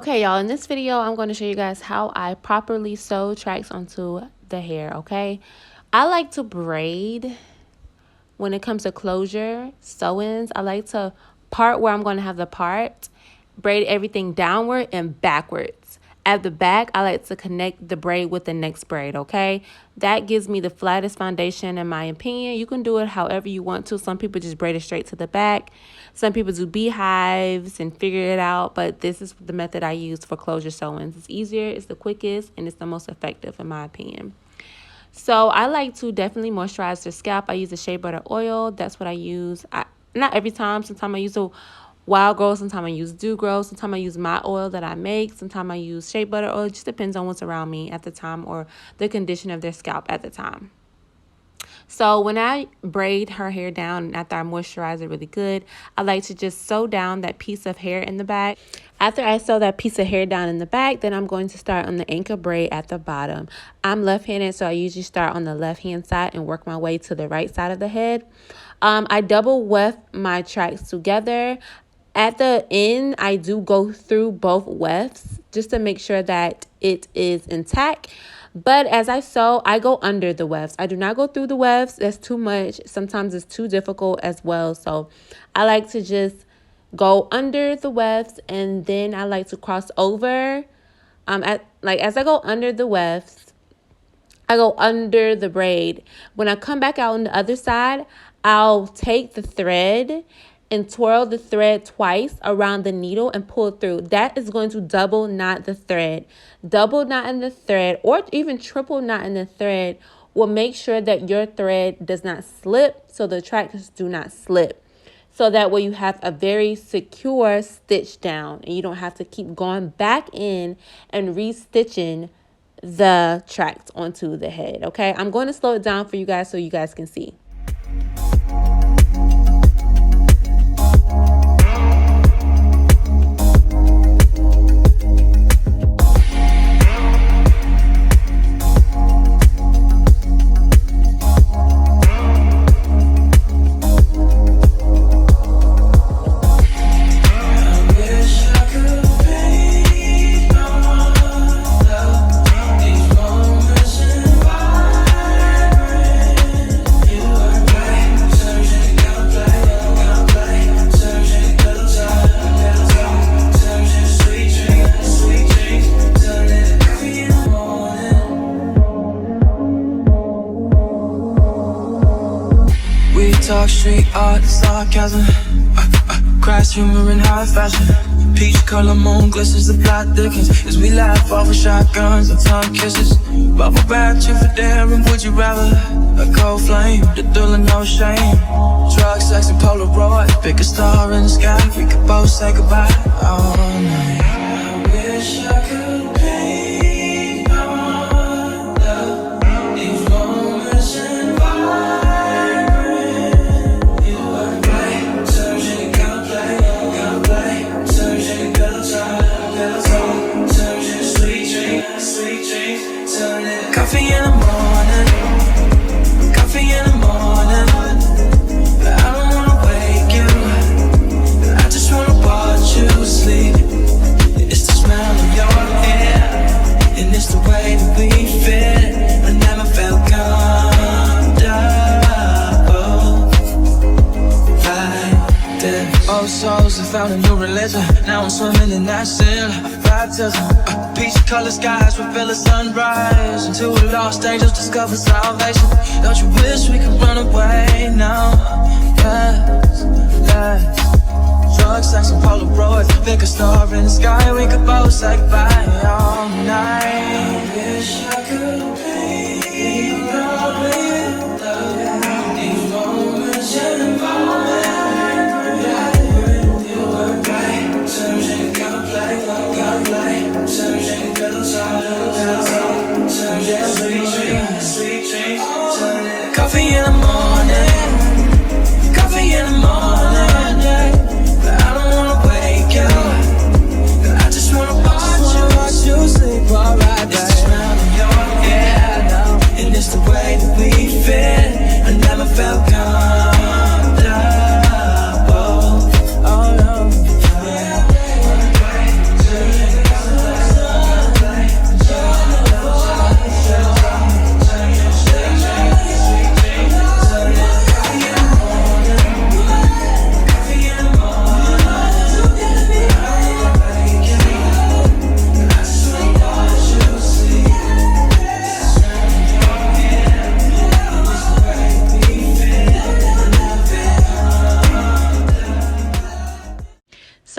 Okay, y'all, in this video, I'm going to show you guys how I properly sew tracks onto the hair, okay? I like to braid when it comes to closure, sew-ins. I like to part where I'm going to have the part, braid everything downward and backwards. At the back, I like to connect the braid with the next braid, okay? That gives me the flattest foundation in my opinion. You can do it however you want to. Some people just braid it straight to the back. Some people do beehives and figure it out, but this is the method I use for closure sew-ins. It's easier, it's the quickest, and it's the most effective in my opinion. So I like to definitely moisturize the scalp. I use the shea butter oil. That's what I use. Not every time. Sometimes I use a Wild Grow. Sometimes I use Dew Grow. Sometimes I use my oil that I make. Sometimes I use shea butter oil. It just depends on what's around me at the time or the condition of their scalp at the time. So when I braid her hair down after I moisturize it really good, I like to just sew down that piece of hair in the back. After I sew that piece of hair down in the back, then I'm going to start on the anchor braid at the bottom. I'm left-handed, so I usually start on the left-hand side and work my way to the right side of the head. I double weft my tracks together. At the end, I do go through both wefts just to make sure that it is intact. But as I sew, I go under the wefts. I do not go through the wefts. That's too much. Sometimes it's too difficult as well. So I like to just go under the wefts, and then I like to cross over. As I go under the wefts, I go under the braid. When I come back out on the other side, I'll take the thread and twirl the thread twice around the needle and pull through. That is going to double knot the thread. Double knot in the thread, or even triple knot in the thread, will make sure that your thread does not slip, so the tracks do not slip. So that way you have a very secure stitch down and you don't have to keep going back in and restitching the tracks onto the head, okay? I'm going to slow it down for you guys so you guys can see. Talk street art, sarcasm, crass humor in high fashion. Peach color moon glistens, the plot thickens as we laugh off of shotguns and tongue kisses. Bubble bath, chick for daring, would you rather? A cold flame, the thrill of no shame. Drug, sex, and Polaroid, pick a star in the sky, we could both say goodbye all night. I wish I could paint on these moments in coffee in the morning, coffee in the morning. I don't wanna wake you, I just wanna watch you sleep. It's the smell of your hair, and it's the way that we fit. I never felt comfortable like this. Old souls have found a new religion. Now I'm swimming in that sin of baptism. Peach colored skies reveal a sunrise, and two lost angels discover salvation. Don't you wish we could run away now? Yes, yes. Drug, sex, and Polaroid, pick a star in the sky, we could both say goodbye all night. I wish I could paint all these moments in fire. Coffee in the morning, coffee in the morning. I don't wanna wake you, I just wanna watch you sleep alright. It's the smell of your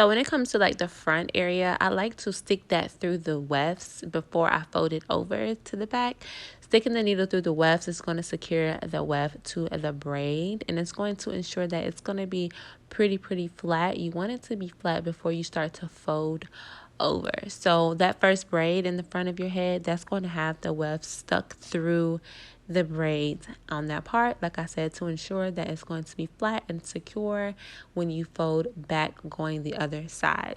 So when it comes to like the front area, I like to stick that through the wefts before I fold it over to the back. Sticking the needle through the wefts is going to secure the weft to the braid, and it's going to ensure that it's going to be pretty flat. You want it to be flat before you start to fold over. So that first braid in the front of your head, that's going to have the weft stuck through the braids on that part, like I said, to ensure that it's going to be flat and secure when you fold back going the other side.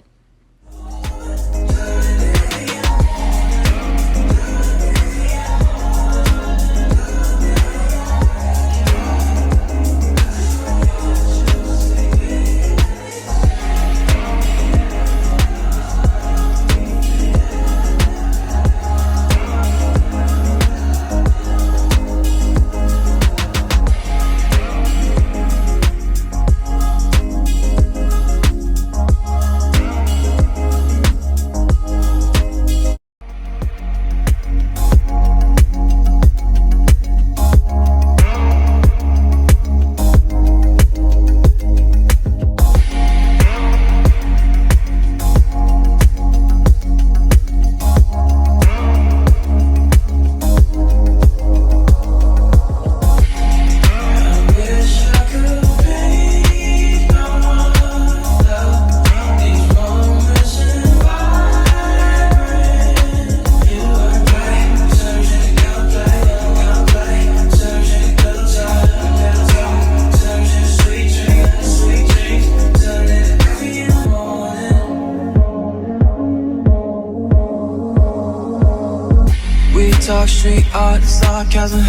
Talk street art, sarcasm.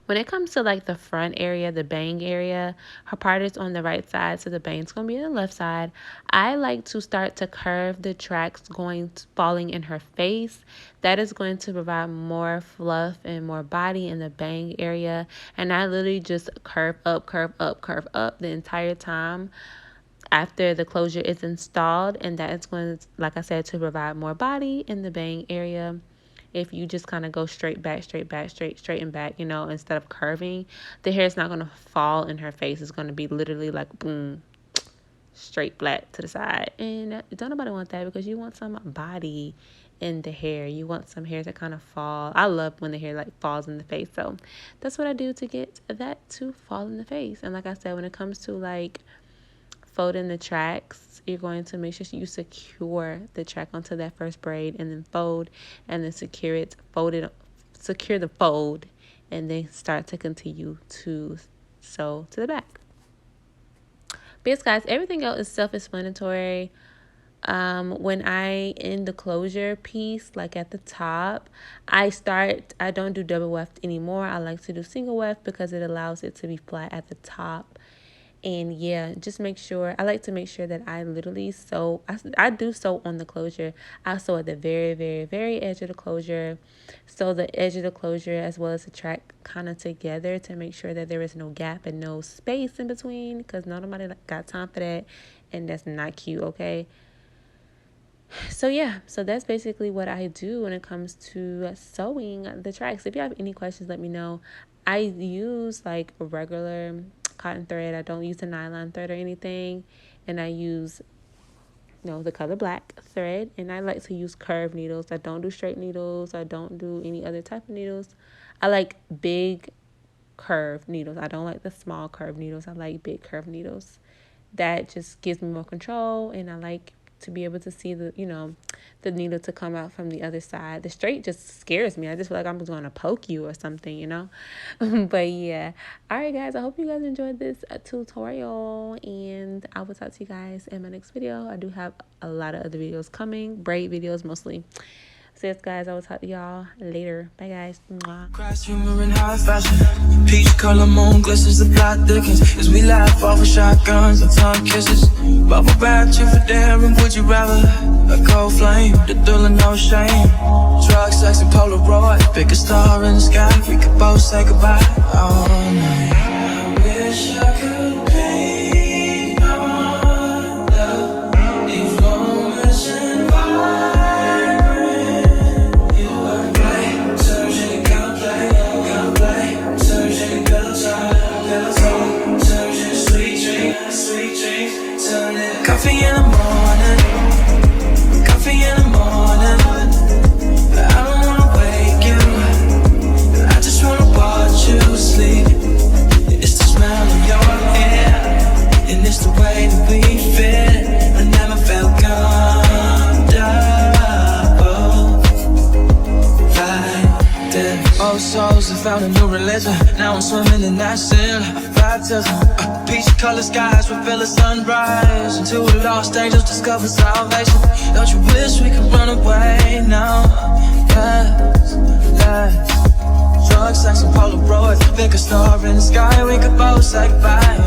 When it comes to like the front area, the bang area, her part is on the right side, so the bang's going to be on the left side. I like to start to curve the tracks falling in her face. That is going to provide more fluff and more body in the bang area. And I literally just curve up the entire time after the closure is installed. And that is going to, like I said, to provide more body in the bang area. If you just kind of go straight and back, you know, instead of curving, the hair is not going to fall in her face. It's going to be literally like boom, straight flat to the side. And don't nobody want that, because you want some body in the hair. You want some hair to kind of fall. I love when the hair like falls in the face. So that's what I do to get that to fall in the face. And like I said, when it comes to like folding the tracks, you're going to make sure you secure the track onto that first braid, and then fold, and then secure the fold, and then start to continue to sew to the back. But yes, guys, everything else is self-explanatory. When I end the closure piece, like at the top, I don't do double weft anymore. I like to do single weft because it allows it to be flat at the top. And yeah, just make sure, I like to make sure that I literally sew, I do sew on the closure. I sew at the very edge of the closure. Sew the edge of the closure as well as the track kind of together to make sure that there is no gap and no space in between, because nobody got time for that, and that's not cute, okay? So yeah, so that's basically what I do when it comes to sewing the tracks. If you have any questions, let me know. I use like a regular cotton thread. I don't use a nylon thread or anything, and I use the color black thread, and I like to use curved needles. I don't do straight needles. I don't do any other type of needles. I like big curved needles. I don't like the small curved needles. I like big curved needles. That just gives me more control, and I like to be able to see the needle to come out from the other side. The straight just scares me. I just feel like I'm just going to poke you or something, But yeah. All right, guys. I hope you guys enjoyed this tutorial, and I will talk to you guys in my next video. I do have a lot of other videos coming, braid videos mostly. So yes, guys, I will talk to y'all later. Bye, guys. Mwah. Crash humor in high fashion. Peach color moon glistens, the plot thickens as we laugh off of shotguns and tongue kisses. Bubble bath, you for daring, would you rather? A cold flame, the thrill of no shame. Drug, sex, and Polaroid. Pick a star in the sky, we could both say goodbye all night. I wish I could paint on these moments in coffee in the morning. Jesus, I found a new religion. Now I'm swimming in that sin. Baptism, peach colored skies reveal a sunrise. And two lost angels discover salvation. Don't you wish we could run away now? Yes, yes. Drugs, sex, and Polaroid. Pick a star in the sky, we could both say goodbye.